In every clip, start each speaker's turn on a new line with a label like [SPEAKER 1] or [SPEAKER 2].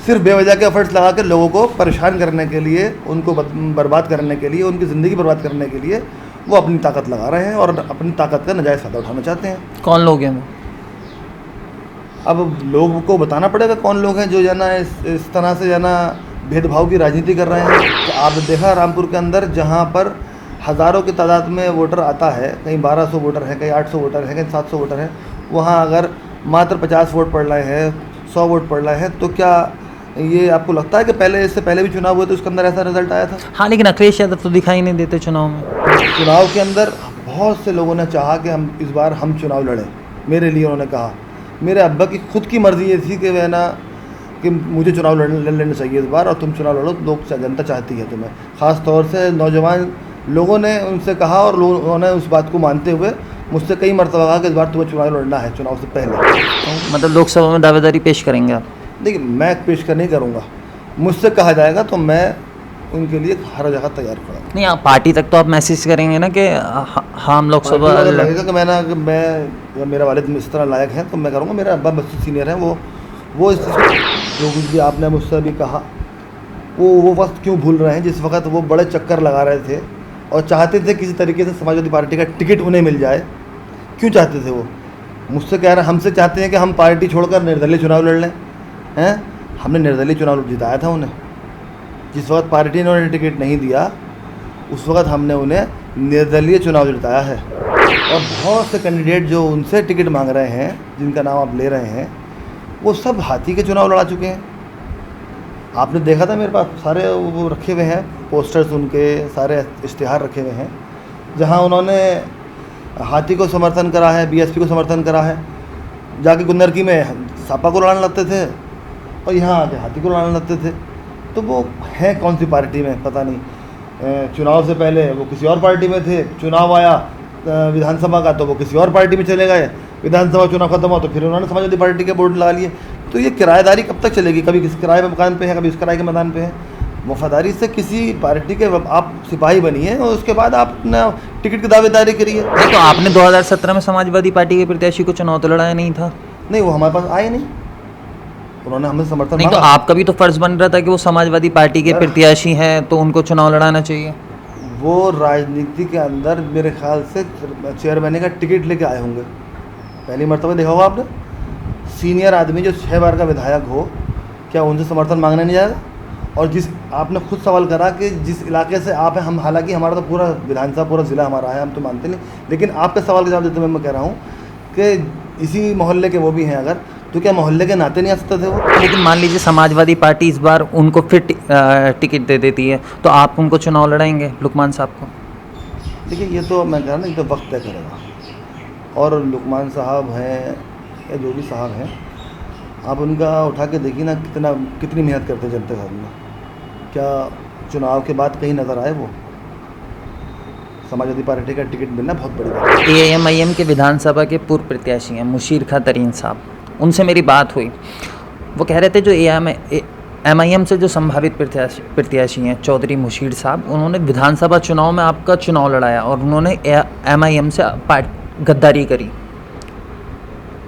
[SPEAKER 1] सिर्फ बेवजह के एफर्ट्स लगा कर लोगों को परेशान करने के लिए, उनको बर्बाद करने के लिए, उनकी ज़िंदगी बर्बाद करने के लिए वो अपनी ताकत लगा रहे हैं और अपनी ताकत का नाजायज़ फ़ायदा उठाना चाहते हैं।
[SPEAKER 2] कौन लोग हैं वो?
[SPEAKER 1] अब लोगों को बताना पड़ेगा कौन लोग हैं जो जो ना इस तरह से जो ना भेदभाव की राजनीति कर रहे हैं। तो आपने देखा रामपुर के अंदर जहाँ पर हज़ारों की तादाद में वोटर आता है, कहीं 1200 वोटर है, कहीं 800 वोटर है, कहीं 700 वोटर है, वहाँ अगर मात्र 50 वोट पड़ रहे हैं, 100 वोट पड़ रहे हैं, तो क्या ये आपको लगता है कि पहले इससे पहले भी चुनाव हुए तो उसके अंदर ऐसा रिजल्ट आया था?
[SPEAKER 2] हाँ, लेकिन अखिलेश यादव तो दिखाई नहीं देते चुनाव में।
[SPEAKER 1] चुनाव के अंदर बहुत से लोगों ने चाहा कि हम इस बार हम चुनाव लड़ें। मेरे लिए उन्होंने कहा, मेरे अब्बा की खुद की मर्ज़ी ये थी कि वह ना कि मुझे चुनाव लड़ना चाहिए इस बार, और तुम चुनाव लड़ो, लोग जनता चाहती है तुम्हें। ख़ास तौर से नौजवान लोगों ने उनसे कहा और लोगों ने उस बात को मानते हुए मुझसे कई मरतबा कहा कि इस बार तुम्हें चुनाव लड़ना है चुनाव से पहले।
[SPEAKER 2] मतलब लोकसभा में दावेदारी पेश करेंगे आप?
[SPEAKER 1] देखिए, मैं पेश कर नहीं करूँगा, मुझसे कहा जाएगा तो मैं उनके लिए हर जगह तैयार खड़ा हूँ।
[SPEAKER 2] नहीं, आप पार्टी तक तो आप मैसेज करेंगे ना कि हम लोकसभा
[SPEAKER 1] लगेगा कि मैं मेरा वालिद इस तरह लायक है तो मैं करूँगा। मेरा अब्बा मुझसे सीनियर है, वो जो कुछ भी आपने मुझसे भी कहा वो वक्त क्यों भूल रहे हैं जिस वक्त वो बड़े चक्कर लगा रहे थे और चाहते थे किसी तरीके से समाजवादी पार्टी का टिकट उन्हें मिल जाए। क्यों चाहते थे वो? मुझसे कह रहे, हमसे चाहते हैं कि हम पार्टी छोड़कर निर्दलीय चुनाव लड़ लें। हैं, हमने निर्दलीय चुनाव जिताया था उन्हें। जिस वक्त पार्टी ने उन्हें टिकट नहीं दिया उस वक्त हमने उन्हें निर्दलीय चुनाव जिताया है। और बहुत से कैंडिडेट जो उनसे टिकट मांग रहे हैं, जिनका नाम आप ले रहे हैं, वो सब हाथी के चुनाव लड़ा चुके हैं। आपने देखा था मेरे पास सारे वो रखे हुए हैं पोस्टर्स, उनके सारे इश्तिहार रखे हुए हैं जहां उन्होंने हाथी को समर्थन करा है, बीएसपी को समर्थन करा है। जाके गुन्नरकी में सापा को लड़ाने लगते थे और यहाँ आके हाथी को लड़ाने लगते थे। तो वो है कौन सी पार्टी में पता नहीं। चुनाव से पहले वो किसी और पार्टी में थे, चुनाव आया विधानसभा का तो वो किसी और पार्टी में चले गए, विधानसभा चुनाव खत्म हुआ तो फिर उन्होंने समाजवादी पार्टी के बोर्ड लगा लिए। तो ये किराएदारी कब तक चलेगी? कभी किस किराए मकान पे है, कभी उस किराए के मैदान पे है। वफादारी से किसी पार्टी के आप सिपाही बनिए और उसके बाद आप अपना टिकट की दावेदारी करिए।
[SPEAKER 2] तो आपने 2017 में समाजवादी पार्टी के प्रत्याशी को चुनाव तो लड़ाया नहीं था?
[SPEAKER 1] नहीं, वो हमारे पास आए नहीं, उन्होंने हमें समर्थन
[SPEAKER 2] नहीं। तो आपका भी तो फर्ज बन रहा था कि वो समाजवादी पार्टी के प्रत्याशी हैं तो उनको चुनाव लड़ाना चाहिए।
[SPEAKER 1] वो राजनीति के अंदर मेरे ख्याल से चेयरमैन का टिकट लेके आए होंगे। पहली मरतबा देखा होगा आपने, सीनियर आदमी जो 6 बार का विधायक हो, क्या उनसे समर्थन मांगने नहीं जाएगा? और जिस आपने खुद सवाल करा कि जिस इलाके से आप हैं, हम हालांकि हमारा तो पूरा विधानसभा पूरा ज़िला हमारा है, हम तो मानते नहीं, लेकिन आपके सवाल का जवाब देते हुए मैं कह रहा हूँ कि इसी मोहल्ले के वो भी हैं अगर, तो क्या मोहल्ले के नाते नहीं आ सकते थे वो?
[SPEAKER 2] लेकिन मान लीजिए समाजवादी पार्टी इस बार उनको फिर टिकट दे देती है तो आप उनको चुनाव लड़ाएंगे लुकमान साहब को?
[SPEAKER 1] देखिए, ये तो मैं कह रहा हूँ ना, ये तो वक्त तय करेगा। और लुकमान साहब हैं या जो भी साहब हैं, आप उनका उठा के देखिए ना कितनी मेहनत करते हैं जनता के साथ में। क्या चुनाव के बाद कहीं नज़र आए वो? समाजवादी पार्टी का टिकट मिलना बहुत बड़ी बात है।
[SPEAKER 2] AMIM के विधानसभा के पूर्व प्रत्याशी हैं मुशीर खां तरीन साहब, उनसे मेरी बात हुई। वो कह रहे थे जो MIM से जो संभावित प्रत्याशी हैं चौधरी मुशीर साहब, उन्होंने विधानसभा चुनाव में आपका चुनाव लड़ाया और उन्होंने MIM से गद्दारी करी।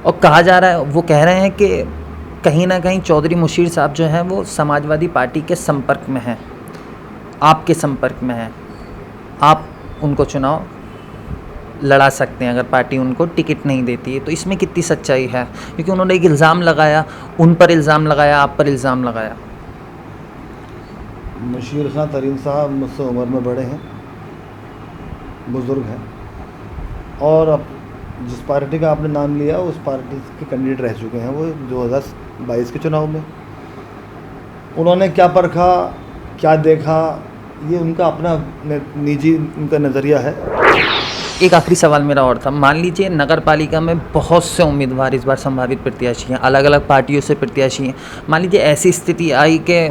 [SPEAKER 2] और कहा जा रहा है, वो कह रहे हैं कि कहीं ना कहीं चौधरी मुशीर साहब जो हैं वो समाजवादी पार्टी के संपर्क में हैं, आपके संपर्क में हैं, आप उनको चुनाव लड़ा सकते हैं अगर पार्टी उनको टिकट नहीं देती है। तो इसमें कितनी सच्चाई है? क्योंकि उन्होंने एक इल्ज़ाम लगाया, उन पर इल्ज़ाम लगाया, आप पर इल्ज़ाम लगाया।
[SPEAKER 1] मुशीर खां तरीन साहब मुझसे उम्र में बड़े हैं, बुज़ुर्ग हैं, और अब जिस पार्टी का आपने नाम लिया उस पार्टी के कैंडिडेट रह चुके हैं वो 2022 के चुनाव में। उन्होंने क्या परखा, क्या देखा, ये उनका अपना निजी उनका नज़रिया है।
[SPEAKER 2] एक आखिरी सवाल मेरा और था, मान लीजिए नगर पालिका में बहुत से उम्मीदवार इस बार संभावित प्रत्याशी हैं, अलग अलग पार्टियों से प्रत्याशी हैं। मान लीजिए ऐसी स्थिति आई कि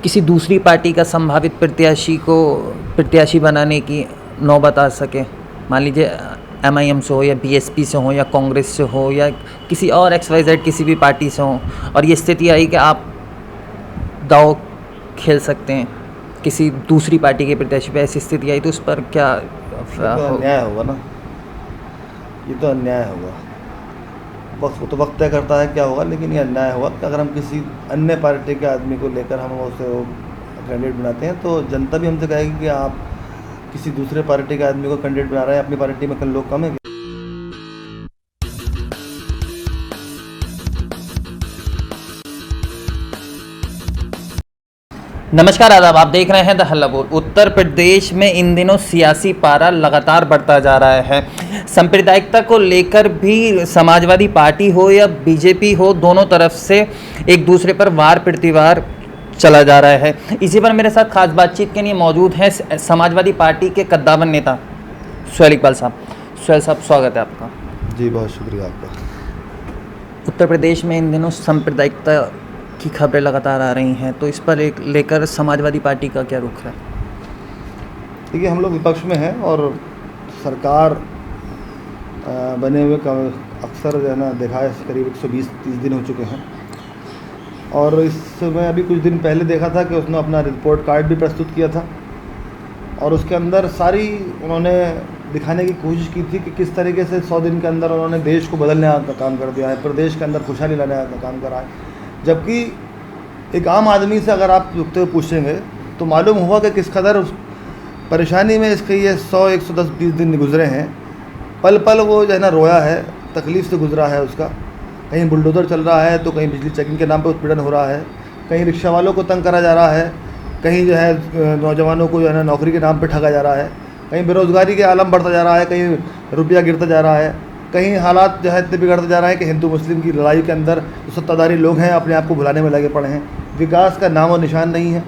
[SPEAKER 2] किसी दूसरी पार्टी का संभावित प्रत्याशी को प्रत्याशी बनाने की नौबत आ सके, मान लीजिए MIM से हो या BSP से हो या कांग्रेस से हो या किसी और XYZ किसी भी पार्टी से हो, और ये स्थिति आई कि आप दाव खेल सकते हैं किसी दूसरी पार्टी के प्रत्याशी पे, ऐसी स्थिति आई तो उस पर क्या
[SPEAKER 1] तो अन्याय होगा ना, ये तो अन्याय होगा। वो तो वक्त तय करता है क्या होगा, लेकिन ये अन्याय होगा कि अगर हम किसी अन्य पार्टी के आदमी को लेकर हम उसे कैंडिडेट बनाते हैं तो जनता भी हमसे कहेगी कि आप किसी दूसरे पार्टी के आदमी को कैंडिडेट बना रहे हैं, अपनी पार्टी में कल लोग कम है।
[SPEAKER 2] नमस्कार आदाब, आप देख रहे हैं द हल्ला बोल। उत्तर प्रदेश में इन दिनों सियासी पारा लगातार बढ़ता जा रहा है। सांप्रदायिकता को लेकर भी समाजवादी पार्टी हो या बीजेपी हो, दोनों तरफ से एक दूसरे पर वार प्रतिवार चला जा रहा है। इसी पर मेरे साथ खास बातचीत के लिए मौजूद हैं समाजवादी पार्टी के कद्दावर नेता सुहेल इकबाल साहब। सुहेल साहब, स्वागत है आपका।
[SPEAKER 1] जी बहुत शुक्रिया आपका।
[SPEAKER 2] उत्तर प्रदेश में इन दिनों सांप्रदायिकता की खबरें लगातार आ रही हैं, तो इस पर लेकर समाजवादी पार्टी का क्या रुख है?
[SPEAKER 1] देखिए, हम लोग विपक्ष में हैं और सरकार बने हुए का अक्सर जो है ना देखा है, करीब 120-130 दिन हो चुके हैं। और इसमें अभी कुछ दिन पहले देखा था कि उसने अपना रिपोर्ट कार्ड भी प्रस्तुत किया था और उसके अंदर सारी उन्होंने दिखाने की कोशिश की थी कि किस तरीके से 100 दिन के अंदर उन्होंने देश को बदलने का काम कर दिया है, प्रदेश के अंदर खुशहाली लाने का काम करा है। जबकि एक आम आदमी से अगर आप रुकते हुए पूछेंगे तो मालूम हुआ कि किस कदर परेशानी में इसके ये 100, 110, 20 दिन गुजरे हैं। पल पल वो जो है ना रोया है, तकलीफ़ से गुजरा है उसका। कहीं बुलडोज़र चल रहा है तो कहीं बिजली चेकिंग के नाम पे उत्पीड़न हो रहा है, कहीं रिक्शा वालों को तंग करा जा रहा है, कहीं जो है नौजवानों को जो है ना नौकरी के नाम पे ठगा जा रहा है, कहीं बेरोज़गारी के आलम बढ़ता जा रहा है, कहीं रुपया गिरता जा रहा है, कहीं हालात जो है इतने बिगड़ते जा रहे हैं कि हिंदू मुस्लिम की लड़ाई के अंदर जो सत्ताधारी लोग हैं अपने आप को भुलाने में लगे पड़े हैं। विकास का नामो निशान नहीं है।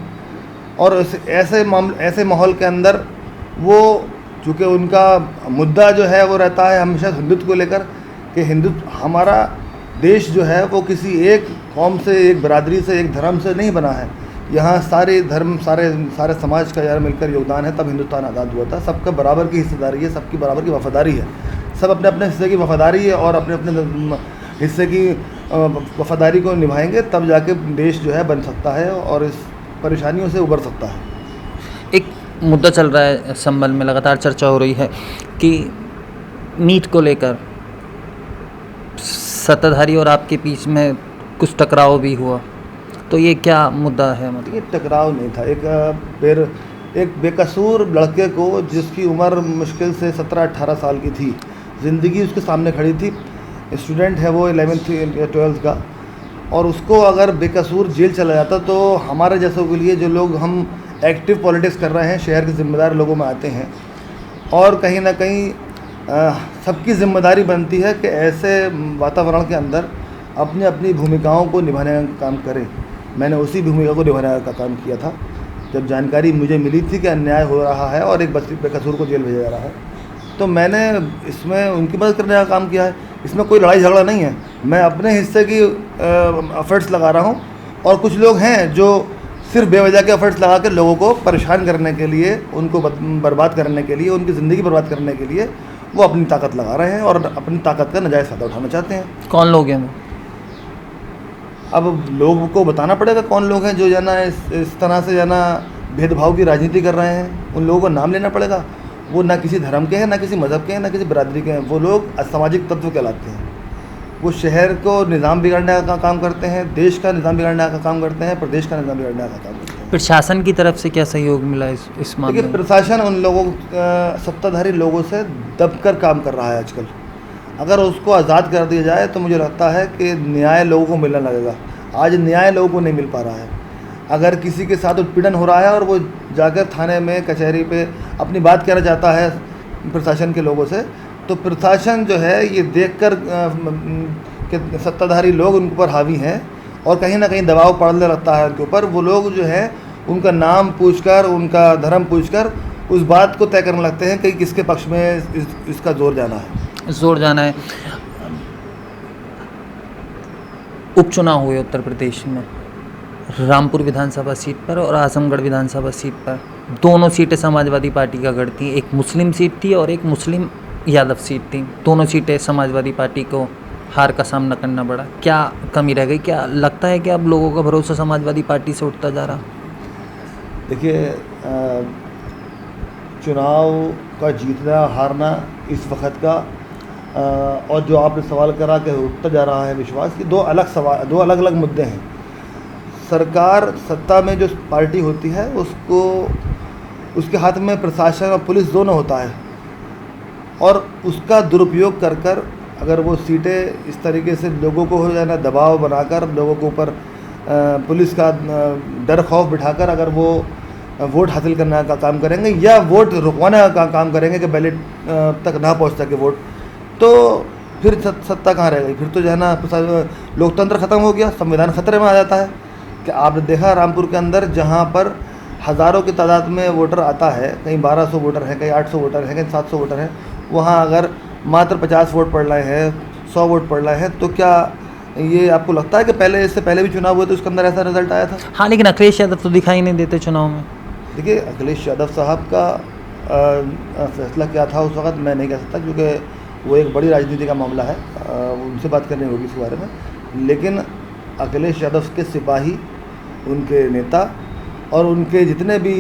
[SPEAKER 1] और ऐसे माहौल के अंदर वो, चूँकि उनका मुद्दा जो है वो रहता है हमेशा हिंदुत्व को लेकर कि हमारा देश जो है वो किसी एक कौम से, एक बरादरी से, एक धर्म से नहीं बना है। यहाँ सारे धर्म, सारे समाज का यार मिलकर योगदान है, तब हिंदुस्तान आज़ाद हुआ था। सबका बराबर की हिस्सेदारी है, सबकी बराबर की वफादारी है, सब अपने अपने हिस्से की वफादारी है और अपने अपने हिस्से की वफादारी को निभाएंगे तब जाके देश जो है बन सकता है और इस परेशानियों से उबर सकता है।
[SPEAKER 2] एक मुद्दा चल रहा है, संबल में लगातार चर्चा हो रही है कि नीट को लेकर सत्ताधारी और आपके बीच में कुछ टकराव भी हुआ, तो ये क्या मुद्दा है? मतलब
[SPEAKER 1] ये टकराव नहीं था। एक बेकसूर लड़के को, जिसकी उम्र मुश्किल से 17-18 साल की थी, ज़िंदगी उसके सामने खड़ी थी, स्टूडेंट है वो 11th या 12th का, और उसको अगर बेकसूर जेल चला जाता तो हमारे जैसों के लिए, जो लोग हम एक्टिव पॉलिटिक्स कर रहे हैं, शहर के ज़िम्मेदार लोगों में आते हैं, और कहीं ना कहीं सबकी ज़िम्मेदारी बनती है कि ऐसे वातावरण के अंदर अपनी अपनी भूमिकाओं को निभाने का काम करें। मैंने उसी भूमिका को निभाने का काम किया था जब जानकारी मुझे मिली थी कि अन्याय हो रहा है और एक बच्चे बेकसूर को जेल भेजा जा रहा है, तो मैंने इसमें उनकी मदद करने का काम किया है। इसमें कोई लड़ाई झगड़ा नहीं है, मैं अपने हिस्से की एफर्ट्स लगा रहा हूँ और कुछ लोग हैं जो सिर्फ बेवजह के एफर्ट्स लगा कर लोगों को परेशान करने के लिए, उनको बर्बाद करने के लिए, उनकी ज़िंदगी बर्बाद करने के लिए वो अपनी ताकत लगा रहे हैं और अपनी ताकत का नाजायज़ फ़ायदा उठाना चाहते हैं।
[SPEAKER 2] कौन लोग हैं वो?
[SPEAKER 1] अब लोगों को बताना पड़ेगा कौन लोग हैं जो जो है ना इस तरह से जो है ना भेदभाव की राजनीति कर रहे हैं। उन लोगों को नाम लेना पड़ेगा। वो ना किसी धर्म के हैं, ना किसी मज़हब के हैं, ना किसी बरादरी के हैं। वो लोग असामाजिक तत्व कहलाते हैं। वो शहर को निज़ाम बिगाड़ने का काम करते हैं, देश का निज़ाम बिगाड़ने का काम करते हैं, प्रदेश का निज़ाम बिगाड़ने का काम करते हैं।
[SPEAKER 2] प्रशासन की तरफ से क्या सहयोग मिला इस मामले
[SPEAKER 1] देखिए,
[SPEAKER 2] में?
[SPEAKER 1] प्रशासन उन लोगों सत्ताधारी लोगों से दबकर काम कर रहा है आजकल। अगर उसको आज़ाद कर दिया जाए तो मुझे लगता है कि न्याय लोगों को मिलने लगेगा। आज न्याय लोगों को नहीं मिल पा रहा है। अगर किसी के साथ उत्पीड़न हो रहा है और वो जाकर थाने में, कचहरी पे अपनी बात कहना चाहता है प्रशासन के लोगों से, तो प्रशासन जो है ये देखकर कि सत्ताधारी लोग उनके ऊपर हावी हैं और कहीं ना कहीं दबाव पड़ने लगता है उनके ऊपर, वो लोग जो है उनका नाम पूछकर, उनका धर्म पूछकर उस बात को तय करने लगते हैं कि किसके पक्ष में इसका जोर जाना है।
[SPEAKER 2] जोर जाना है। उपचुनाव हुए उत्तर प्रदेश में, रामपुर विधानसभा सीट पर और आजमगढ़ विधानसभा सीट पर। दोनों सीटें समाजवादी पार्टी का गढ़ थी। एक मुस्लिम सीट थी और एक मुस्लिम यादव सीट थी। दोनों सीटें समाजवादी पार्टी को हार का सामना करना पड़ा। क्या कमी रह गई? क्या लगता है कि अब लोगों का भरोसा समाजवादी पार्टी से उठता जा रहा?
[SPEAKER 1] देखिए, चुनाव का जीतना हारना इस वक्त का और जो आपने सवाल करा कि उठता जा रहा है विश्वास, की दो अलग अलग मुद्दे हैं। सरकार, सत्ता में जो पार्टी होती है उसको, उसके हाथ में प्रशासन और पुलिस दोनों होता है, और उसका दुरुपयोग कर कर अगर वो सीटें इस तरीके से लोगों को हो जाए ना, दबाव बनाकर लोगों के ऊपर पुलिस का डर खौफ बिठाकर अगर वो वोट हासिल करने का काम करेंगे या वोट रुकवाने का काम करेंगे कि बैलेट तक ना पहुंच सके वोट, तो फिर सत्ता कहाँ रह गई? फिर तो जो है ना लोकतंत्र ख़त्म हो गया, संविधान खतरे में आ जाता है। कि आपने देखा रामपुर के अंदर जहाँ पर हज़ारों की तादाद में वोटर आता है, कहीं 1200 वोटर हैं, कहीं 800 वोटर हैं, कहीं 700 वोटर हैं, वहाँ अगर मात्र 50 वोट पड़ रहे हैं, 100 वोट पड़ रहे हैं, तो क्या ये आपको लगता है कि पहले, इससे पहले भी चुनाव हुए तो उसके अंदर ऐसा रिजल्ट आया था?
[SPEAKER 2] हाँ, लेकिन अखिलेश यादव तो दिखाई नहीं देते चुनाव में।
[SPEAKER 1] देखिए, अखिलेश यादव साहब का फैसला क्या था उस वक्त मैं नहीं कह सकता, क्योंकि वो एक बड़ी राजनीति का मामला है, उनसे बात करनी होगी इसके बारे में। लेकिन अखिलेश यादव के सिपाही, उनके नेता और उनके जितने भी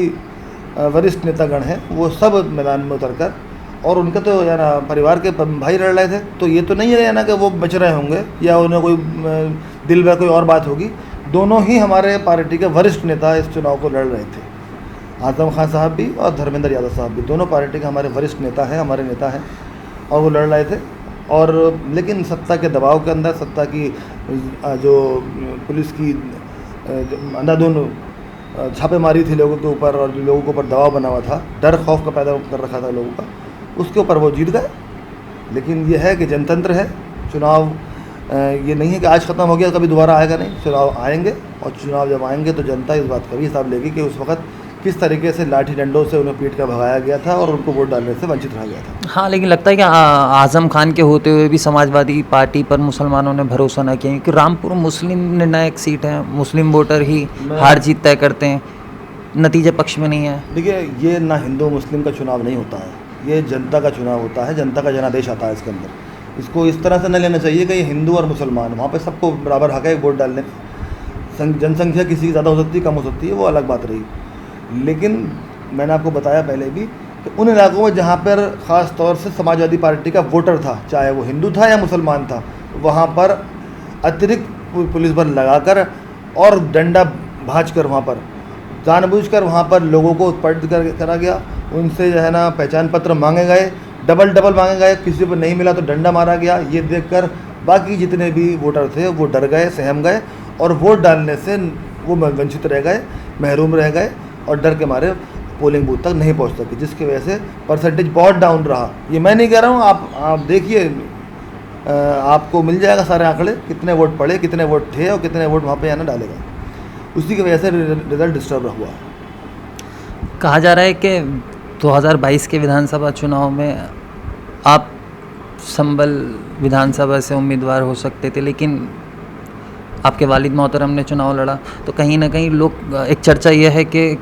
[SPEAKER 1] वरिष्ठ नेतागण हैं, वो सब मैदान में उतरकर, और उनका तो या ना परिवार के भाई लड़ रहे थे, तो ये तो नहीं है ना कि वो बच रहे होंगे या उन्हें कोई दिल में कोई और बात होगी। दोनों ही हमारे पार्टी के वरिष्ठ नेता इस चुनाव को लड़ रहे थे, आजम खान साहब भी और धर्मेंद्र यादव साहब भी, दोनों पार्टी के हमारे वरिष्ठ नेता हैं, हमारे नेता हैं, और वो लड़ रहे थे। और लेकिन सत्ता के दबाव के अंदर, सत्ता की जो पुलिस की अंधाधुंध छापेमारी थी लोगों के ऊपर, और जो लोगों के ऊपर दबाव बना हुआ था, डर खौफ का पैदा कर रखा था लोगों का, उसके ऊपर वो जीत गए। लेकिन ये है कि जनतंत्र है, चुनाव ये नहीं है कि आज ख़त्म हो गया कभी दोबारा आएगा, नहीं, चुनाव आएंगे, और चुनाव जब आएंगे तो जनता इस बात का भी हिसाब लेगी कि उस वक्त किस तरीके से लाठी डंडों से उन्हें पीट कर भगाया गया था और उनको वोट डालने से वंचित रहा गया था।
[SPEAKER 2] हाँ, लेकिन लगता है कि आज़म खान के होते हुए भी समाजवादी पार्टी पर मुसलमानों ने भरोसा न किया, क्योंकि रामपुर मुस्लिम निर्णायक सीट है, मुस्लिम वोटर ही हार जीत तय करते हैं, नतीजे पक्ष में नहीं है।
[SPEAKER 1] देखिए, ये ना हिंदू मुस्लिम का चुनाव नहीं होता है, ये जनता का चुनाव होता है, जनता का जनादेश आता है इसके अंदर। इसको इस तरह से न लेना चाहिए कि ये हिंदू और मुसलमान, वहाँ पे सबको बराबर हक है वोट डालने में। जनसंख्या किसी की ज़्यादा हो सकती है, कम हो सकती है, वो अलग बात रही। लेकिन मैंने आपको बताया पहले भी कि उन इलाकों में जहाँ पर ख़ास तौर से समाजवादी पार्टी का वोटर था, चाहे वो हिंदू था या मुसलमान था, वहाँ पर अतिरिक्त पुलिस बल लगाकर और डंडा भांजकर वहाँ पर जानबूझकर वहाँ पर लोगों को उत्पीड़ित करा गया। उनसे जो है ना पहचान पत्र मांगे गए, डबल मांगे गए, किसी पर नहीं मिला तो डंडा मारा गया। ये देखकर बाकी जितने भी वोटर थे वो डर गए, सहम गए, और वोट डालने से वो वंचित रह गए, महरूम रह गए, और डर के मारे पोलिंग बूथ तक नहीं पहुंच सके, जिसकी वजह से परसेंटेज बहुत डाउन रहा। ये मैं नहीं कह रहा हूँ, आप देखिए, आपको मिल जाएगा सारे आंकड़े, कितने वोट पड़े, कितने वोट थे और कितने वोट वहाँ पे आना डालेगा। उसी की वजह से रिजल्ट डिस्टर्ब हुआ।
[SPEAKER 2] कहा जा रहा है कि 2022 के विधानसभा चुनाव में आप संभल विधानसभा से उम्मीदवार हो सकते थे, लेकिन आपके वालिद मोहतरम ने चुनाव लड़ा, तो कहीं ना कहीं लोग, एक चर्चा यह है कि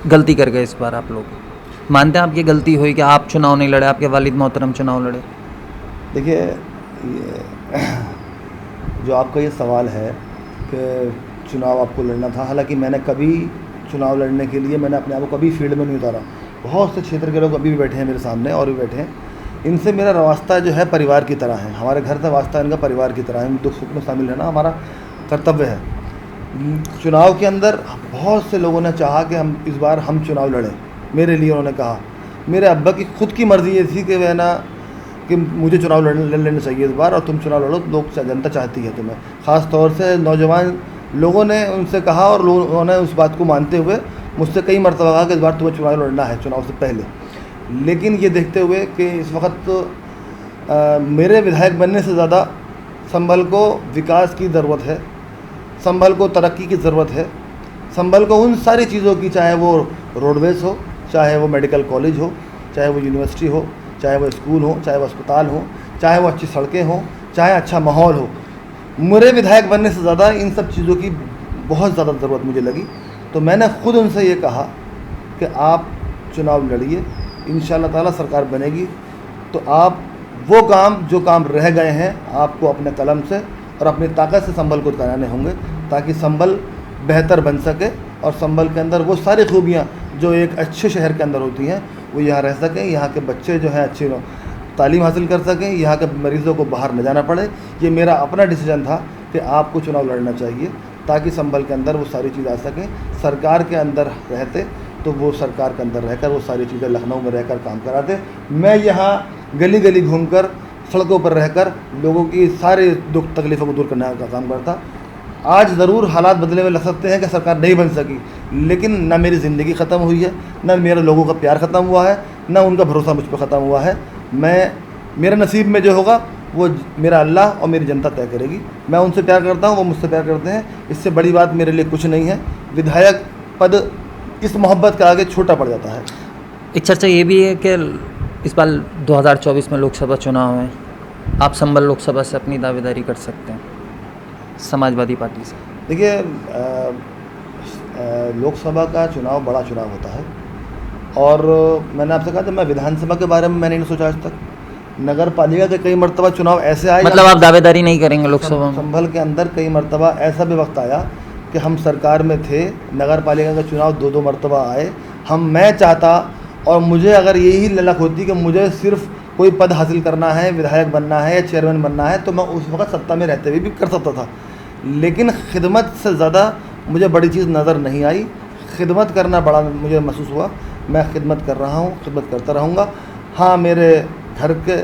[SPEAKER 2] गलती कर गए इस बार। आप लोग मानते हैं आपकी गलती हुई कि आप चुनाव नहीं लड़े, आपके वालिद मोहतरम चुनाव लड़े?
[SPEAKER 1] देखिए, जो आपका ये सवाल है कि चुनाव आपको लड़ना था, हालांकि मैंने कभी चुनाव लड़ने के लिए मैंने अपने आप को कभी फील्ड में नहीं उतारा। बहुत से क्षेत्र के लोग अभी भी बैठे हैं मेरे सामने, और भी बैठे हैं, इनसे मेरा वास्ता जो है परिवार की तरह है, हमारे घर से वास्ता इनका परिवार की तरह है, दुख सुख में शामिल रहना हमारा कर्तव्य है। चुनाव के अंदर बहुत से लोगों ने चाहा कि हम इस बार हम चुनाव लड़ें। मेरे लिए उन्होंने कहा, मेरे अब्बा की खुद की मर्ज़ी ये थी कि वह ना कि मुझे चुनाव लड़ लेना चाहिए इस बार, और तुम चुनाव लड़ो, लोग जनता चाहती है तुम्हें। ख़ास तौर से नौजवान लोगों ने उनसे कहा, और उन्होंने उस बात को मानते हुए मुझसे कई मरतबा कहा कि इस बार तुम्हें चुनाव लड़ना है चुनाव से पहले। लेकिन ये देखते हुए कि इस वक्त मेरे विधायक बनने से ज़्यादा संभल को विकास की ज़रूरत है, संभल को तरक्की की ज़रूरत है, संभल को उन सारी चीज़ों की, चाहे वो रोडवेज़ हो, चाहे वो मेडिकल कॉलेज हो, चाहे वो यूनिवर्सिटी हो, चाहे वो स्कूल हो, चाहे वो अस्पताल हो, चाहे वो अच्छी सड़कें हों, चाहे अच्छा माहौल हो, मेरे विधायक बनने से ज़्यादा इन सब चीज़ों की बहुत ज़्यादा ज़रूरत मुझे लगी। तो मैंने ख़ुद उनसे ये कहा कि आप चुनाव लड़िए, इंशाअल्लाह ताला सरकार बनेगी, तो आप वो काम जो काम रह गए हैं आपको अपने कलम से और अपनी ताकत से संभल को कराने होंगे, ताकि संभल बेहतर बन सके, और संभल के अंदर वो सारी खूबियाँ जो एक अच्छे शहर के अंदर होती हैं वो यहाँ रह सकें, यहाँ के बच्चे जो हैं अच्छे तालीम हासिल कर सकें, यहाँ के मरीज़ों को बाहर न जाना पड़े। ये मेरा अपना डिसीजन था कि आपको चुनाव लड़ना चाहिए ताकि संभल के अंदर वो सारी चीज़ आ सकें। सरकार के अंदर रहते तो वो सरकार के अंदर रहकर वो सारी चीज़ें लखनऊ में रहकर काम कराते। मैं यहाँ गली गली घूमकर, सड़कों पर रहकर लोगों की सारे दुख तकलीफ़ों को दूर करने का काम करता। आज ज़रूर हालात बदलने में लग सकते हैं कि सरकार नहीं बन सकी, लेकिन ना मेरी ज़िंदगी ख़त्म हुई है, ना मेरे लोगों का प्यार ख़त्म हुआ है, ना उनका भरोसा मुझ पर ख़त्म हुआ है। मेरे नसीब में जो होगा वो मेरा अल्लाह और मेरी जनता तय करेगी। मैं उनसे प्यार करता हूँ, वो मुझसे प्यार करते हैं। इससे बड़ी बात मेरे लिए कुछ नहीं है। विधायक पद इस मोहब्बत के आगे छोटा पड़ जाता है।
[SPEAKER 2] एक चर्चा ये भी है कि इस बार 2024 में लोकसभा चुनाव है, आप संभल लोकसभा से अपनी दावेदारी कर सकते हैं समाजवादी पार्टी से।
[SPEAKER 1] देखिए, लोकसभा का चुनाव बड़ा चुनाव होता है और मैंने आपसे कहा, जब मैं विधानसभा के बारे में मैंने नहीं सोचा आज तक। नगर पालिका के कई मरतबा चुनाव ऐसे आए,
[SPEAKER 2] मतलब आप दावेदारी नहीं करेंगे लोकसभा में?
[SPEAKER 1] संभल के अंदर कई मरतबा ऐसा भी वक्त आया कि हम सरकार में थे, नगर पालिका का चुनाव 2-2 मरतबा आए। मैं चाहता और मुझे अगर यही ललक होती कि मुझे सिर्फ कोई पद हासिल करना है, विधायक बनना है या चेयरमैन बनना है, तो मैं उस वक्त सत्ता में रहते हुए भी कर सकता था। लेकिन खिदमत से ज़्यादा मुझे बड़ी चीज़ नज़र नहीं आई। खिदमत करना बड़ा मुझे महसूस हुआ। मैं खिदमत कर रहा हूँ, खिदमत करता रहूँगा। हाँ, मेरे घर के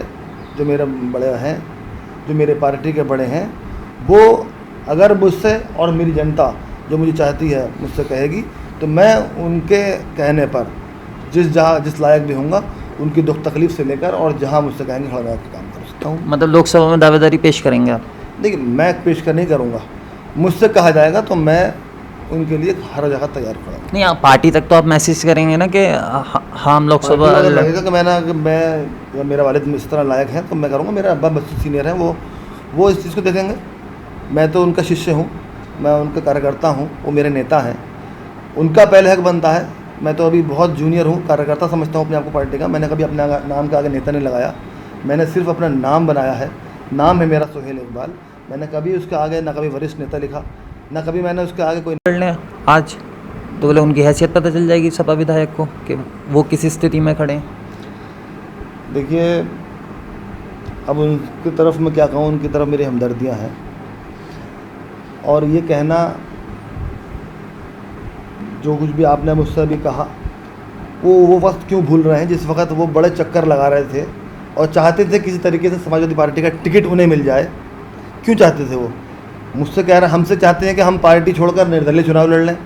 [SPEAKER 1] जो मेरे बड़े हैं, जो मेरे पार्टी के बड़े हैं, वो अगर मुझसे और मेरी जनता जो मुझे चाहती है मुझसे कहेगी, तो मैं उनके कहने पर जिस लायक भी होऊंगा, उनकी दुख तकलीफ़ से लेकर और जहाँ मुझसे कहेंगे खड़ा होकर काम कर सकता हूँ।
[SPEAKER 2] मतलब लोकसभा में दावेदारी पेश करेंगे आप?
[SPEAKER 1] देखिए, मैं पेश कर नहीं करूँगा, मुझसे कहा जाएगा तो मैं उनके लिए हर जगह तैयार खड़ा हूँ।
[SPEAKER 2] नहीं, आप पार्टी तक तो आप मैसेज करेंगे ना कि हम लोकसभा
[SPEAKER 1] लगेगा कि मैं मेरा वालिद इस तरह लायक है तो मैं करूँगा। मेरे अब्बा मुझसे सीनियर हैं, वो इस चीज़ को देखेंगे। मैं तो उनका शिष्य हूँ, मैं उनका कार्यकर्ता हूँ, वो मेरे नेता हैं। उनका पहले हक बनता है। मैं तो अभी बहुत जूनियर हूँ, कार्यकर्ता समझता हूँ अपने आप को पार्टी का। मैंने कभी अपने नाम के आगे नेता नहीं लगाया, मैंने सिर्फ अपना नाम बनाया है। नाम है मेरा सोहेल इकबाल। मैंने कभी उसके आगे ना कभी वरिष्ठ नेता लिखा, ना कभी मैंने उसके आगे कोई
[SPEAKER 2] लड़ने आज तो बोले उनकी हैसियत पता चल जाएगी सपा विधायक को कि वो किस स्थिति में खड़े हैं।
[SPEAKER 1] देखिए, अब उनकी तरफ मैं क्या कहूँ, उनकी तरफ मेरी हमदर्दियाँ हैं। और ये कहना, जो कुछ भी आपने मुझसे भी कहा, वो वक्त क्यों भूल रहे हैं जिस वक्त वो बड़े चक्कर लगा रहे थे और चाहते थे किसी तरीके से समाजवादी पार्टी का टिकट उन्हें मिल जाए। क्यों चाहते थे वो? मुझसे कह रहे हैं, हमसे चाहते हैं कि हम पार्टी छोड़कर निर्दलीय चुनाव लड़ लें।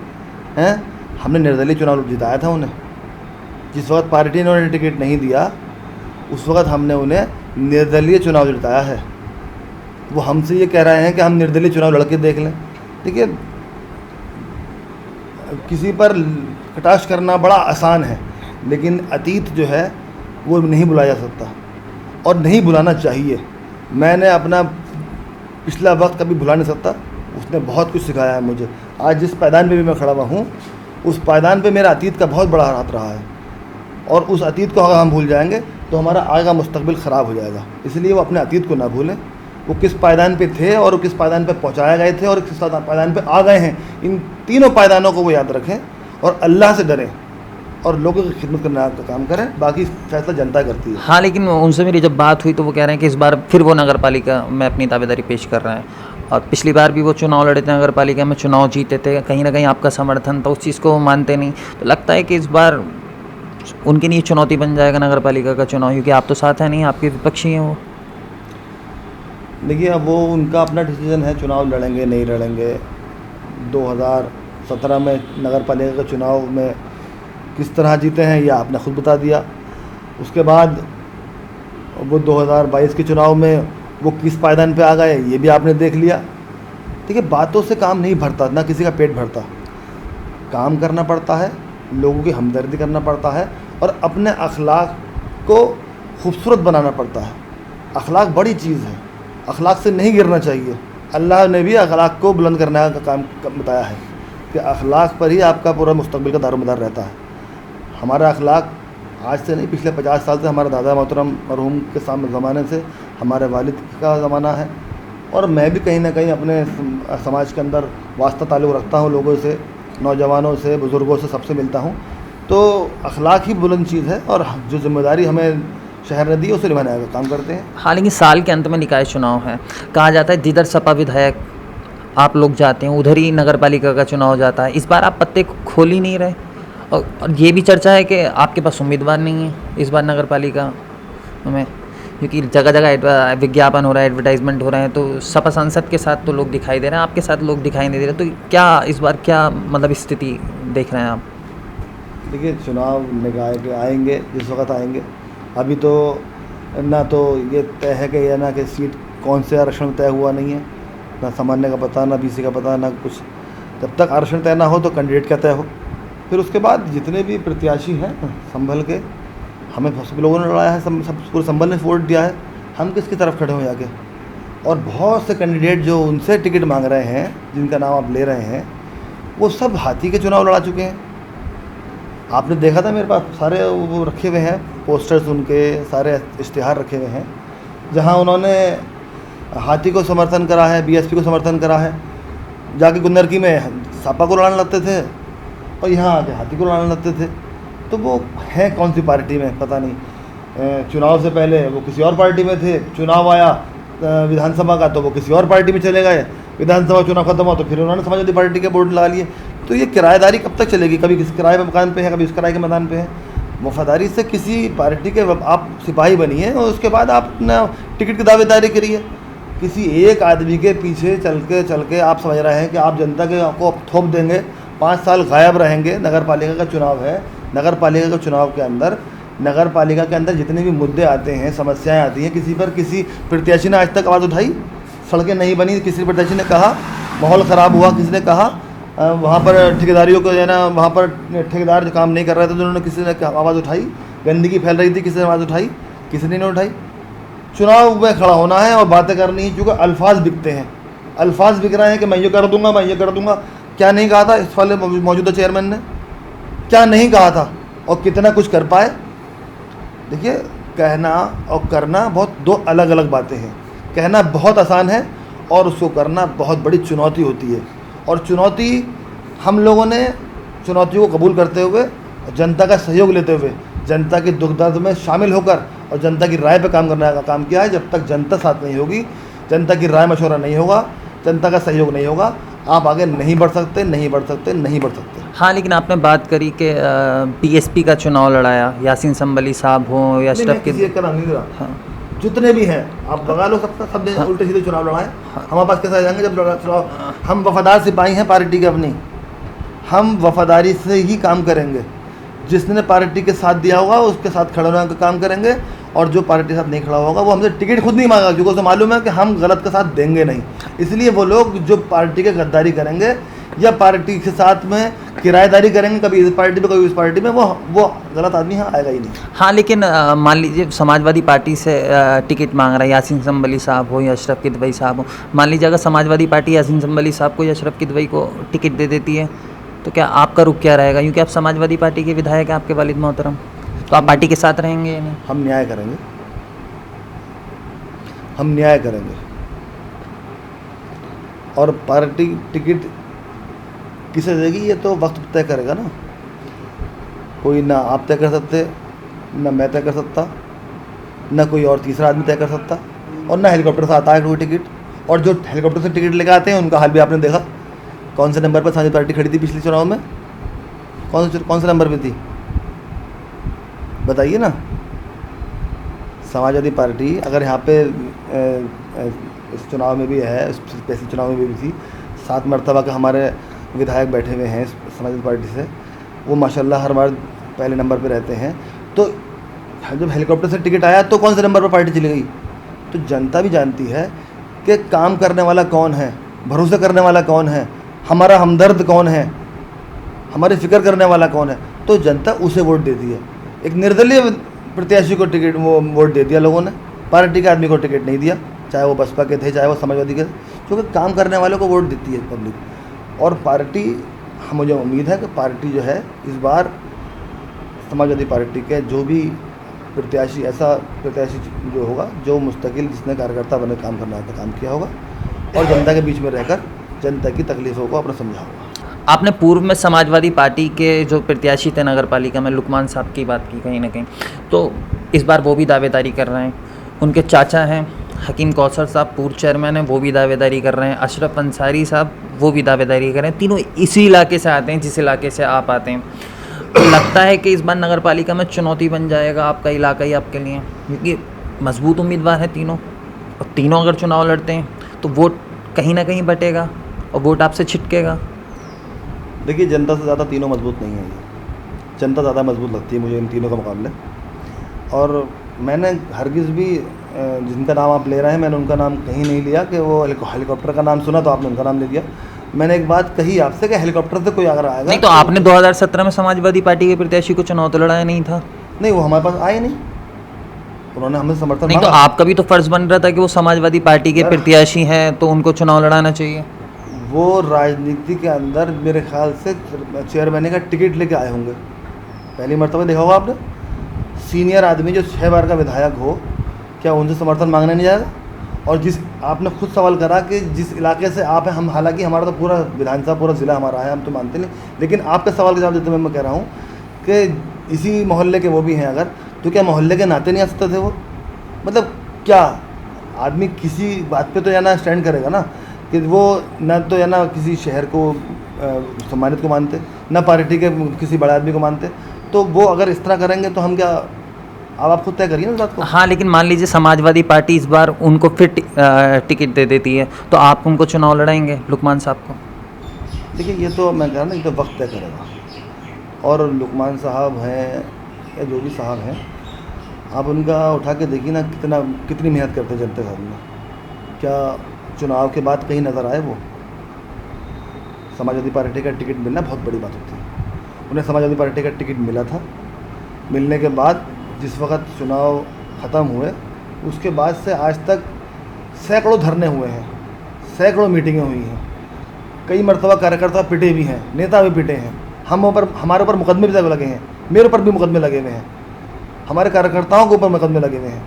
[SPEAKER 1] हैं, हमने निर्दलीय चुनाव जिताया था उन्हें। जिस वक्त पार्टी ने उन्हें टिकट नहीं दिया, उस वक्त हमने उन्हें निर्दलीय चुनाव जिताया है। वो हमसे ये कह रहे हैं कि हम निर्दलीय चुनाव लड़के देख लें। देखिए, किसी पर कटाक्ष करना बड़ा आसान है, लेकिन अतीत जो है वो नहीं भुलाया जा सकता और नहीं भुलाना चाहिए। मैंने अपना पिछला वक्त कभी भुला नहीं सकता। उसने बहुत कुछ सिखाया है मुझे। आज जिस पायदान पे भी मैं खड़ा हुआ हूँ, उस पायदान पे मेरा अतीत का बहुत बड़ा हाथ रहा है और उस अतीत को अगर हम भूल जाएंगे तो हमारा आगे का मुस्तकबिल ख़राब हो जाएगा। इसलिए वो अपने अतीत को ना भूलें। वो किस पायदान पे थे और किस पायदान पे पहुंचाए गए थे और किस पायदान पे आ गए हैं, इन तीनों पायदानों को वो याद रखें और अल्लाह से डरें और लोगों की खिदमत करने का काम करें। बाकी फैसला जनता करती है।
[SPEAKER 2] हाँ, लेकिन उनसे मेरी जब बात हुई तो वो कह रहे हैं कि इस बार फिर वो नगर पालिका में अपनी दावेदारी पेश कर रहे हैं और पिछली बार भी वो चुनाव लड़े थे, नगर पालिका में चुनाव जीते थे। कहीं ना कहीं आपका समर्थन था, उस चीज़ को मानते नहीं। तो लगता है कि इस बार उनके लिए चुनौती बन जाएगा नगर पालिका का चुनाव, क्योंकि आप तो साथ हैं नहीं, आपके विपक्षी हैं वो।
[SPEAKER 1] देखिए, अब वो उनका अपना डिसीजन है, चुनाव लड़ेंगे नहीं लड़ेंगे। 2017 में नगर पालिका के चुनाव में किस तरह जीते हैं ये आपने खुद बता दिया। उसके बाद वो 2022 के चुनाव में वो किस पायदान पे आ गए ये भी आपने देख लिया। देखिए, बातों से काम नहीं भरता, ना किसी का पेट भरता। काम करना पड़ता है, लोगों की हमदर्दी करना पड़ता है और अपने अखलाक को खूबसूरत बनाना पड़ता है। अखलाक बड़ी चीज़ है, अखलाक से नहीं गिरना चाहिए। अल्लाह ने भी अखलाक को बुलंद करने का काम बताया है कि अखलाक पर ही आपका पूरा मुस्तकबिल का दारोमदार रहता है। हमारा अखलाक आज से नहीं, पिछले 50 साल से, हमारे दादा मोहतरम मरहूम के सामने ज़माने से हमारे वालिद का ज़माना है। और मैं भी कहीं ना कहीं अपने समाज के अंदर वास्ता ताल्लुक़ रखता हूँ, लोगों से, नौजवानों से, बुज़ुर्गों से, सबसे मिलता हूँ। तो अखलाक ही बुलंद चीज़ है और जो ज़िम्मेदारी हमें शहर ने दी उसे निभाने का काम करते हैं।
[SPEAKER 2] हाँ, लेकिन साल के अंत में निकाय चुनाव है, कहा जाता है जिधर सपा विधायक आप लोग जाते हैं उधर ही नगर पालिका का चुनाव हो जाता है। इस बार आप पत्ते खोल ही नहीं रहे, और ये भी चर्चा है कि आपके पास उम्मीदवार नहीं है इस बार नगर पालिका में, क्योंकि जगह जगह विज्ञापन हो रहा है, एडवर्टाइजमेंट हो रहे हैं, तो सपा सांसद के साथ तो लोग दिखाई दे रहे हैं, आपके साथ लोग दिखाई नहीं दे रहे, तो क्या इस बार क्या मतलब स्थिति देख रहे हैं आप?
[SPEAKER 1] देखिए, चुनाव निकाय के आएंगे जिस वक्त आएंगे, अभी तो ना तो ये तय है कि या ना कि सीट कौन से आरक्षण में तय हुआ नहीं है, ना सामान्य का पता, ना बीसी का पता, ना कुछ। जब तक आरक्षण तय ना हो तो कैंडिडेट का तय हो, फिर उसके बाद जितने भी प्रत्याशी हैं संभल के, हमें सभी लोगों ने लड़ाया है, सब पूरे संभल ने वोट दिया है, हम किसकी तरफ खड़े हो जाके। और बहुत से कैंडिडेट जो उनसे टिकट मांग रहे हैं, जिनका नाम आप ले रहे हैं, वो सब हाथी के चुनाव लड़ा चुके हैं। आपने देखा था मेरे पास सारे वो रखे हुए हैं पोस्टर्स, उनके सारे इश्तिहार रखे हुए हैं, जहां उन्होंने हाथी को समर्थन करा है, बीएसपी को समर्थन करा है, जाके गुन्नरकी में सपा को लड़ाने लगते थे और यहाँ आके हाथी को लड़ाने लगते थे। तो वो हैं कौन सी पार्टी में पता नहीं। चुनाव से पहले वो किसी और पार्टी में थे, चुनाव आया विधानसभा का तो वो किसी और पार्टी में चले गए, विधानसभा चुनाव खत्म हुआ तो फिर उन्होंने समाजवादी पार्टी के बोर्ड लगा लिए। तो ये किराएदारी कब तक चलेगी? कभी किस किराए मकान पे है, कभी उस किराए के मैदान पे है। वफादारी से किसी पार्टी के आप सिपाही बनिए और उसके बाद आप अपना टिकट की दावेदारी करिए। किसी एक आदमी के पीछे चल के आप समझ रहे हैं कि आप जनता के आपको थोप देंगे, 5 साल गायब रहेंगे। नगर पालिका का चुनाव है, नगर पालिका के चुनाव के अंदर, नगर पालिका के अंदर जितने भी मुद्दे आते हैं, समस्याएं आती हैं, किसी पर किसी प्रत्याशी ने आज तक आवाज़ उठाई? सड़कें नहीं बनी, किसी प्रत्याशी ने कहा? माहौल ख़राब हुआ, किसी ने कहा? वहाँ पर ठेकेदारियों को जो है ना, वहाँ पर ठेकेदार जो काम नहीं कर रहे थे तो उन्होंने किसी ने आवाज़ उठाई? गंदगी फैल रही थी, किसी ने आवाज़ उठाई? किसी ने नहीं उठाई। चुनाव में खड़ा होना है और बातें करनी है, क्योंकि अल्फाज बिकते हैं, अल्फाज बिक रहे हैं कि मैं ये कर दूंगा, मैं ये कर दूंगा। क्या नहीं कहा था इस वाले मौजूदा चेयरमैन ने? क्या नहीं कहा था और कितना कुछ कर पाए? देखिए, कहना और करना दो अलग अलग बातें हैं। कहना बहुत आसान है और उसको करना बहुत बड़ी चुनौती होती है। और चुनौती हम लोगों ने चुनौतियों को कबूल करते हुए, जनता का सहयोग लेते हुए, जनता के दुख दर्द में शामिल होकर और जनता की राय पर काम करने का काम किया है। जब तक जनता साथ नहीं होगी, जनता की राय मशवरा नहीं होगा, जनता का सहयोग नहीं होगा, आप आगे नहीं बढ़ सकते, नहीं बढ़ सकते, नहीं बढ़ सकते।
[SPEAKER 2] हाँ, लेकिन आपने बात करी कि बीएसपी का चुनाव लड़ाया, यासीन संबली साहब हों या अशरफ
[SPEAKER 1] किसी एक का नाम नहीं ले रहा।
[SPEAKER 2] हाँ,
[SPEAKER 1] जितने भी हैं आप लगा लो, सबका सब ने उल्टे सीधे चुनाव लड़ाए। हमारे पास कैसे आ जाएंगे जब चुनाव? हम वफादार सिपाही हैं पार्टी के अपनी, हम वफादारी से ही काम करेंगे। जिसने पार्टी के साथ दिया होगा उसके साथ खड़ा होने का काम करेंगे, और जो पार्टी के साथ नहीं खड़ा होगा वो हमसे टिकट खुद नहीं मांगा, क्योंकि उसे मालूम है कि हम गलत का साथ देंगे नहीं। इसलिए वो लोग जो पार्टी के गद्दारी करेंगे या पार्टी के साथ में किराएदारी करेंगे, कभी इस पार्टी में कभी उस पार्टी में, वो गलत आदमी यहाँ आएगा ही नहीं।
[SPEAKER 2] हाँ, लेकिन मान लीजिए समाजवादी पार्टी से टिकट मांग रहा है यासीन संबली साहब हो या अशरफ किदवई साहब हो, मान लीजिए अगर समाजवादी पार्टी यासीन संबली साहब को या अशरफ किदवई को टिकट दे देती है तो क्या आपका रुख क्या रहेगा? क्योंकि आप समाजवादी पार्टी के विधायक हैं, आपके वालिद मोहतरम, तो आप पार्टी के साथ रहेंगे या नहीं?
[SPEAKER 1] हम न्याय करेंगे, हम न्याय करेंगे। और पार्टी टिकट किसे देगी ये तो वक्त तय करेगा ना। कोई ना आप तय कर सकते, ना मैं तय कर सकता, ना कोई और तीसरा आदमी तय कर सकता, और ना हेलीकॉप्टर से आता है कोई टिकट। और जो हेलीकॉप्टर से टिकट लेकर आते हैं उनका हाल भी आपने देखा। कौन से नंबर पर समाजवादी पार्टी खड़ी थी पिछले चुनाव में? कौन से नंबर पे थी बताइए ना। समाजवादी पार्टी अगर यहाँ पे इस चुनाव में भी है, स्पेशल चुनाव में भी थी, 7 मरतबा के हमारे विधायक बैठे हुए हैं समाजवादी पार्टी से, वो माशाल्लाह हर बार पहले नंबर पे रहते हैं। तो जब हेलीकॉप्टर से टिकट आया तो कौन से नंबर पर पार्टी चली गई? तो जनता भी जानती है कि काम करने वाला कौन है, भरोसा करने वाला कौन है, हमारा हमदर्द कौन है, हमारी फिक्र करने वाला कौन है, तो जनता उसे वोट देती है। एक निर्दलीय प्रत्याशी को टिकट वो वोट दे दिया लोगों ने, पार्टी के आदमी को टिकट नहीं दिया, चाहे वो बसपा के थे चाहे वो समाजवादी के थे, क्योंकि काम करने वालों को वोट देती है पब्लिक। और पार्टी, मुझे उम्मीद है कि पार्टी जो है इस बार समाजवादी पार्टी के जो भी प्रत्याशी, ऐसा प्रत्याशी जो होगा जो मुस्तकिल, जिसने कार्यकर्ता बने काम करना है, काम किया होगा और जनता के बीच में रहकर जनता की तकलीफ़ों को अपना समझा होगा।
[SPEAKER 2] आपने पूर्व में समाजवादी पार्टी के जो प्रत्याशी थे नगर पालिका में, लुकमान साहब की बात की कहीं ना कहीं, तो इस बार वो भी दावेदारी कर रहे हैं। उनके चाचा हैं हकीम कौसर साहब, पूर्व चेयरमैन हैं, वो भी दावेदारी कर रहे हैं। अशरफ अंसारी साहब, वो भी दावेदारी कर रहे हैं। तीनों इसी इलाके से आते हैं जिस इलाके से आप आते हैं। तो लगता है कि इस बार नगर पालिका में चुनौती बन जाएगा आपका इलाका ही आपके लिए, क्योंकि मजबूत उम्मीदवार हैं तीनों, और तीनों अगर चुनाव लड़ते हैं तो वोट कहीं ना कहीं बटेगा और वोट आपसे छिटकेगा।
[SPEAKER 1] देखिए, जनता से ज़्यादा तीनों मजबूत नहीं है ये, जनता ज़्यादा मजबूत लगती है मुझे इन तीनों के मुकाबले। और मैंने हरगिज़ भी जिनका नाम आप ले रहे हैं, मैंने उनका नाम कहीं नहीं लिया कि वो हेलीकॉप्टर का नाम सुना तो आपने उनका नाम ले दिया। मैंने एक बात कही आपसे कि हेलीकॉप्टर से कोई अगर आएगा
[SPEAKER 2] नहीं तो आपने 2017 में समाजवादी पार्टी के प्रत्याशी को चुनाव तो लड़ाया नहीं था।
[SPEAKER 1] नहीं, वो हमारे पास आए नहीं, उन्होंने हमें समर्थन
[SPEAKER 2] नहीं तो
[SPEAKER 1] मांगा।
[SPEAKER 2] आपका भी तो फर्ज बन रहा था कि वो समाजवादी पार्टी के
[SPEAKER 1] यार,
[SPEAKER 2] प्रत्याशी हैं तो उनको चुनाव लड़ाना चाहिए।
[SPEAKER 1] वो राजनीति के अंदर मेरे ख्याल से चेयरमैन का टिकट लेके आए होंगे, पहली मरतबा देखा होगा आपने। सीनियर आदमी जो 6 बार का विधायक हो, क्या उनसे समर्थन मांगने नहीं जाएगा? और जिस आपने खुद सवाल करा कि जिस इलाके से आप हैं, हम हालांकि हमारा तो पूरा विधानसभा पूरा ज़िला हमारा है, हम तो मानते नहीं, लेकिन आपके सवाल के जवाब देते हुए मैं कह रहा हूँ कि इसी मोहल्ले के वो भी हैं अगर, तो क्या मोहल्ले के नाते नहीं आ सकते थे वो? मतलब क्या आदमी किसी बात पे तो या ना स्टैंड करेगा ना, कि वो ना तो या ना किसी शहर को सम्मानित को मानते, ना पार्टी के किसी बड़े आदमी को मानते, तो वो अगर इस तरह करेंगे तो हम क्या, अब आप खुद तय करिए ना इस बात को।
[SPEAKER 2] हाँ, लेकिन मान लीजिए समाजवादी पार्टी इस बार उनको फिर टिकट दे देती है तो आप उनको चुनाव लड़ाएंगे लुकमान साहब को?
[SPEAKER 1] देखिए, ये तो मैं कह रहा हूँ ना, ये तो वक्त तय करेगा। और लुकमान साहब हैं या जो भी साहब हैं, आप उनका उठा के देखिए ना कितनी मेहनत करते हैं जनता के सामने। क्या चुनाव के बाद कहीं नज़र आए वो? समाजवादी पार्टी का टिकट मिलना बहुत बड़ी बात होती है। उन्हें समाजवादी पार्टी का टिकट मिला था, मिलने के बाद जिस वक्त चुनाव ख़त्म हुए उसके बाद से आज तक सैकड़ों धरने हुए हैं, सैकड़ों मीटिंगें हुई हैं, कई मरतबा कार्यकर्ता पिटे भी हैं, नेता भी पिटे हैं, हमारे ऊपर मुकदमे भी लगे हैं, मेरे ऊपर भी मुकदमे लगे हुए हैं, हमारे कार्यकर्ताओं के ऊपर मुकदमे लगे हुए हैं।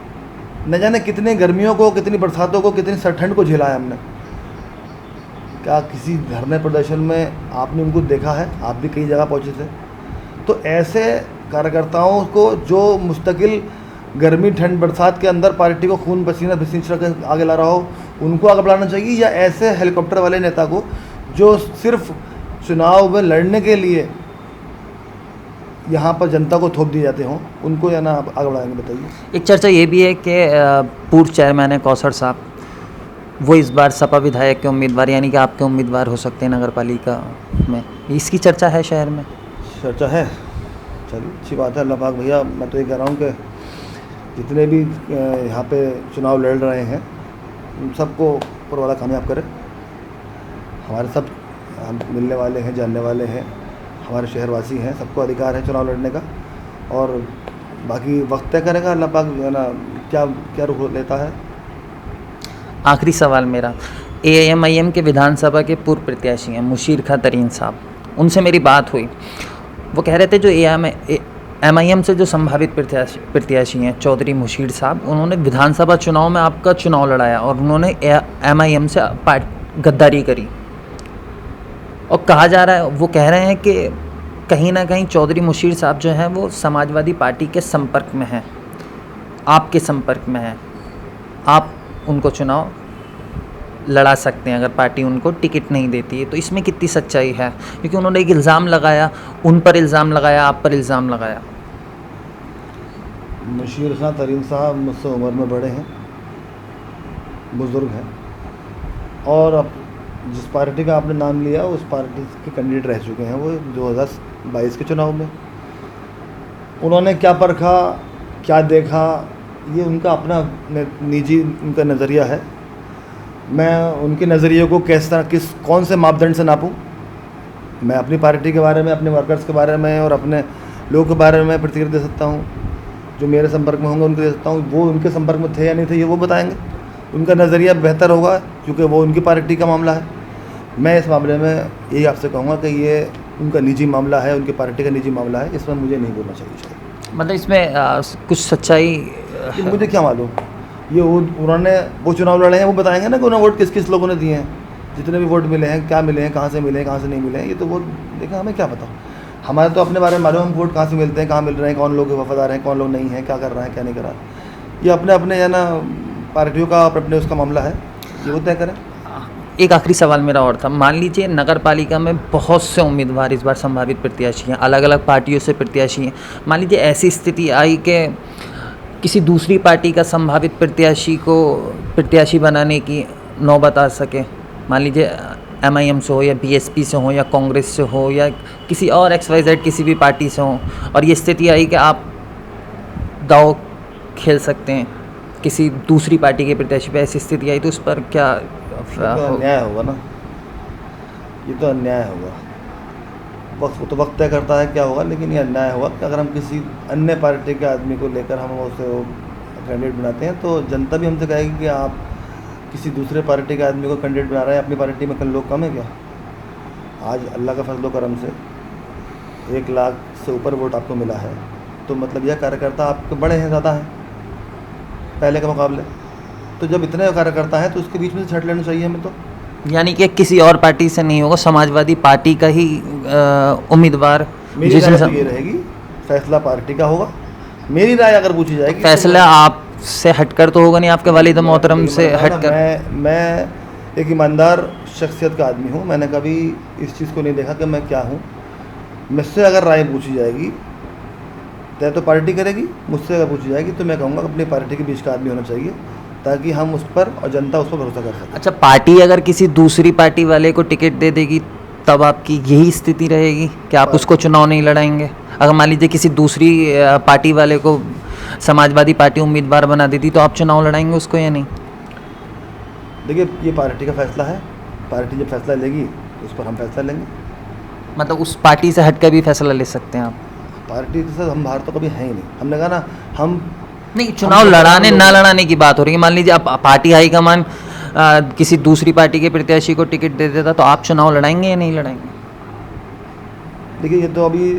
[SPEAKER 1] न जाने कितने गर्मियों को, कितनी बरसातों को, कितनी ठंड को झेला है हमने। क्या किसी धरने प्रदर्शन में आपने उनको देखा है? आप भी कई जगह पहुँचे थे। तो ऐसे कार्यकर्ताओं को जो मुस्तकिल गर्मी ठंड बरसात के अंदर पार्टी को खून पसीना कर आगे ला रहा हो, उनको आगे बढ़ाना चाहिए, या ऐसे हेलीकॉप्टर वाले नेता को जो सिर्फ चुनाव में लड़ने के लिए यहाँ पर जनता को थोप दिए जाते हों, उनको या ना आप आगे बढ़ाएंगे? बताइए।
[SPEAKER 2] एक चर्चा ये भी है कि पूर्व चेयरमैन है कौसर साहब, वो इस बार सपा विधायक के उम्मीदवार यानी कि आपके उम्मीदवार हो सकते हैं नगर पालिका में, इसकी चर्चा है शहर में?
[SPEAKER 1] चर्चा है, चलिए अच्छी बात है। अल्लाह पाक भैया, मैं तो ये कह रहा हूँ कि जितने भी यहाँ पे चुनाव लड़ रहे हैं उन सबको ऊपर वाला कामयाब करे। हमारे सब हम मिलने वाले हैं, जानने वाले हैं, हमारे शहरवासी हैं, सबको अधिकार है चुनाव लड़ने का, और बाकी वक्त तय करेगा अल्लाह पाक है ना क्या क्या रुख लेता है।
[SPEAKER 2] आखिरी सवाल मेरा, AIM के विधानसभा के पूर्व प्रत्याशी हैं मुशीर खां तरीन साहब, उनसे मेरी बात हुई। वो कह रहे थे जो MIM से जो संभावित प्रत्याशी हैं चौधरी मुशीर साहब, उन्होंने विधानसभा चुनाव में आपका चुनाव लड़ाया और उन्होंने MIM से गद्दारी करी, और कहा जा रहा है, वो कह रहे हैं कि कहीं ना कहीं चौधरी मुशीर साहब जो हैं वो समाजवादी पार्टी के संपर्क में हैं, आपके संपर्क में हैं, आप उनको चुनाव लड़ा सकते हैं अगर पार्टी उनको टिकट नहीं देती है। तो इसमें कितनी सच्चाई है? क्योंकि उन्होंने एक इल्ज़ाम लगाया, उन पर इल्ज़ाम लगाया, आप पर इल्ज़ाम लगाया।
[SPEAKER 1] मुशीर खां तरीन साहब मुझसे उम्र में बड़े हैं, बुज़ुर्ग हैं, और अब जिस पार्टी का आपने नाम लिया उस पार्टी के कैंडिडेट रह चुके हैं वो 2022 के चुनाव में। उन्होंने क्या परखा, क्या देखा, ये उनका अपना निजी उनका नज़रिया है। मैं उनके नज़रिए को कौन से मापदंड से नापूं? मैं अपनी पार्टी के बारे में, अपने वर्कर्स के बारे में और अपने लोगों के बारे में प्रतिक्रिया दे सकता हूँ, जो मेरे संपर्क में होंगे उनको दे सकता हूँ। वो उनके संपर्क में थे या नहीं थे ये वो बताएंगे, उनका नज़रिया बेहतर होगा क्योंकि वो उनकी पार्टी का मामला है। मैं इस मामले में यही आपसे कहूँगा कि ये उनका निजी मामला है, उनकी पार्टी का निजी मामला है, इसमें मुझे नहीं बोलना चाहिए।
[SPEAKER 2] मतलब इसमें कुछ सच्चाई
[SPEAKER 1] मुझे क्या मालूम, ये उन्होंने वो चुनाव लड़े हैं, वो बताएंगे ना कि उन्हें वोट किस किस लोगों ने दिए हैं, जितने भी वोट मिले हैं, क्या मिले हैं, कहाँ से मिले हैं, कहाँ से नहीं मिले हैं, ये तो वो देखा, हमें क्या पता। हमारे तो अपने बारे में मालूम, हम वोट कहाँ से मिलते हैं, कहाँ मिल रहे हैं, कौन लोग वफादार हैं, कौन लोग नहीं हैं, क्या कर रहे हैं, क्या नहीं कर रहा है। ये अपने अपने है ना पार्टियों का अपने उसका मामला है, ये वो तय करें।
[SPEAKER 2] एक आखिरी सवाल मेरा और था, मान लीजिए नगर पालिका में बहुत से उम्मीदवार इस बार संभावित प्रत्याशी हैं, अलग अलग पार्टियों से प्रत्याशी हैं। मान लीजिए ऐसी स्थिति आई कि किसी दूसरी पार्टी का संभावित प्रत्याशी को प्रत्याशी बनाने की नौबत आ सके, मान लीजिए MIM से हो या BSP से हो या कांग्रेस से हो या किसी और XYZ किसी भी पार्टी से हो, और ये स्थिति आई कि आप दाव खेल सकते हैं किसी दूसरी पार्टी के प्रत्याशी पे, ऐसी स्थिति आई तो उस पर क्या
[SPEAKER 1] ये तो अन्याय होगा ना, ये तो अन्याय होगा। वक्त तो वक्त तय करता है क्या होगा, लेकिन ये अन्याय होगा कि अगर हम किसी अन्य पार्टी के आदमी को लेकर हम उसे कैंडिडेट बनाते हैं तो जनता भी हमसे कहेगी कि आप किसी दूसरे पार्टी के आदमी को कैंडिडेट बना रहे हैं, अपनी पार्टी में कल लोग कम है क्या। आज अल्लाह का फजलो करम से 1 लाख से ऊपर वोट आपको मिला है, तो मतलब यह कार्यकर्ता आपके बड़े हैं, ज़्यादा हैं पहले के मुकाबले। तो जब इतने कार्यकर्ता हैं तो उसके बीच में से छट लेना चाहिए हमें। तो
[SPEAKER 2] यानी कि किसी और पार्टी से नहीं होगा, समाजवादी पार्टी का ही उम्मीदवार
[SPEAKER 1] मेरी राय तो ये रहेगी, फैसला पार्टी का होगा। मेरी राय अगर पूछी जाएगी,
[SPEAKER 2] फैसला आपसे हटकर तो होगा नहीं, आपके वालिद मोहतरम से हटकर।
[SPEAKER 1] मैं एक ईमानदार शख्सियत का आदमी हूँ, मैंने कभी इस चीज़ को नहीं देखा कि मैं क्या हूँ। मुझसे अगर राय पूछी जाएगी तय तो पार्टी करेगी, मुझसे अगर पूछी जाएगी तो मैं कहूँगा अपनी पार्टी के बीच का आदमी होना चाहिए, ताकि हम उस पर और जनता उस पर भरोसा कर सके।
[SPEAKER 2] अच्छा, पार्टी अगर किसी दूसरी पार्टी वाले को टिकट दे देगी तब आपकी यही स्थिति रहेगी कि आप उसको चुनाव नहीं लड़ाएंगे? अगर मान लीजिए किसी दूसरी पार्टी वाले को समाजवादी पार्टी उम्मीदवार बना देती तो आप चुनाव लड़ाएंगे उसको या नहीं?
[SPEAKER 1] देखिए, ये पार्टी का फैसला है, पार्टी जब फैसला लेगी उस पर हम फैसला लेंगे।
[SPEAKER 2] मतलब उस पार्टी से हटकर भी फैसला ले सकते हैं आप?
[SPEAKER 1] पार्टी के साथ हम बाहर तो कभी हैं ही नहीं। हमने कहा ना, हम
[SPEAKER 2] नहीं, चुनाव लड़ाने ना लड़ाने की बात हो रही है। मान लीजिए आप पार्टी हाईकमान किसी दूसरी पार्टी के प्रत्याशी को टिकट दे देता तो आप चुनाव लड़ाएंगे या नहीं लड़ाएंगे?
[SPEAKER 1] देखिए, ये तो अभी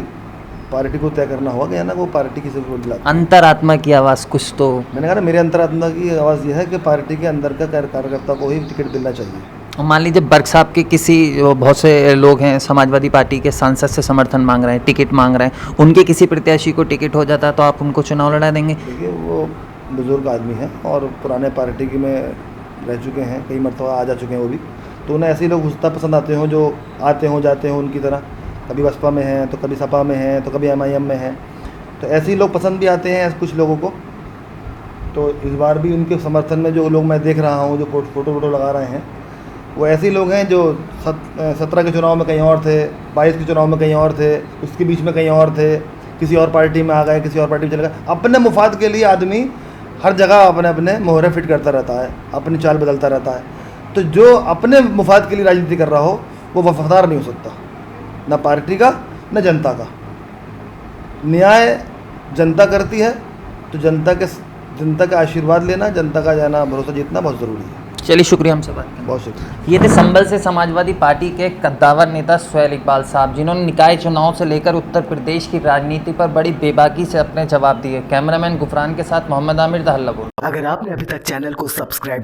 [SPEAKER 1] पार्टी को तय करना होगा कि ना वो पार्टी किसी को दिलाती है।
[SPEAKER 2] अंतरात्मा की आवाज़ कुछ तो।
[SPEAKER 1] मैंने कहा ना, मेरे अंतरात्मा की आवाज़ यह है कि पार्टी के अंदर का कार्यकर्ता को ही टिकट देना चाहिए।
[SPEAKER 2] और मान लीजिए बर्ग साहब के किसी, बहुत से लोग हैं समाजवादी पार्टी के सांसद से समर्थन मांग रहे हैं, टिकट मांग रहे हैं, उनके किसी प्रत्याशी को टिकट हो जाता तो आप उनको चुनाव लड़ा देंगे?
[SPEAKER 1] देखिए, वो बुजुर्ग आदमी हैं और पुराने पार्टी की में रह चुके हैं, कई मरतबा आ जा चुके हैं वो भी, तो उन्हें ऐसे लोग घुसता पसंद आते हों जो आते हों जाते हों उनकी तरह। कभी बसपा में हैं तो कभी सपा में हैं तो कभी MIM में हैं, तो ऐसे ही लोग पसंद भी आते हैं कुछ लोगों को। तो इस बार भी उनके समर्थन में जो लोग मैं देख रहा हूँ जो फोटो लगा रहे हैं, वो ऐसे ही लोग हैं जो 17 के चुनाव में कहीं और थे, 22 के चुनाव में कहीं और थे, उसके बीच में कहीं और थे, किसी और पार्टी में आ गए, किसी और पार्टी में चले गए। अपने मुफाद के लिए आदमी हर जगह अपने अपने मोहरे फिट करता रहता है, अपनी चाल बदलता रहता है। तो जो अपने मुफाद के लिए राजनीति कर रहा हो वो वफादार नहीं हो सकता, ना पार्टी का न जनता का। न्याय जनता करती है, तो जनता का आशीर्वाद लेना, जनता का जाना, भरोसा जीतना बहुत ज़रूरी है।
[SPEAKER 2] चलिए, शुक्रिया हमसे बात करने।
[SPEAKER 1] बहुत शुक्रिया।
[SPEAKER 2] ये थे संभल से समाजवादी पार्टी के कद्दावर नेता सुहेल इकबाल साहब, जिन्होंने निकाय चुनाव से लेकर उत्तर प्रदेश की राजनीति पर बड़ी बेबाकी से अपने जवाब दिए। कैमरामैन गुफरान के साथ मोहम्मद आमिर, द हल्ला बोल।
[SPEAKER 3] अगर आपने अभी तक चैनल को सब्सक्राइब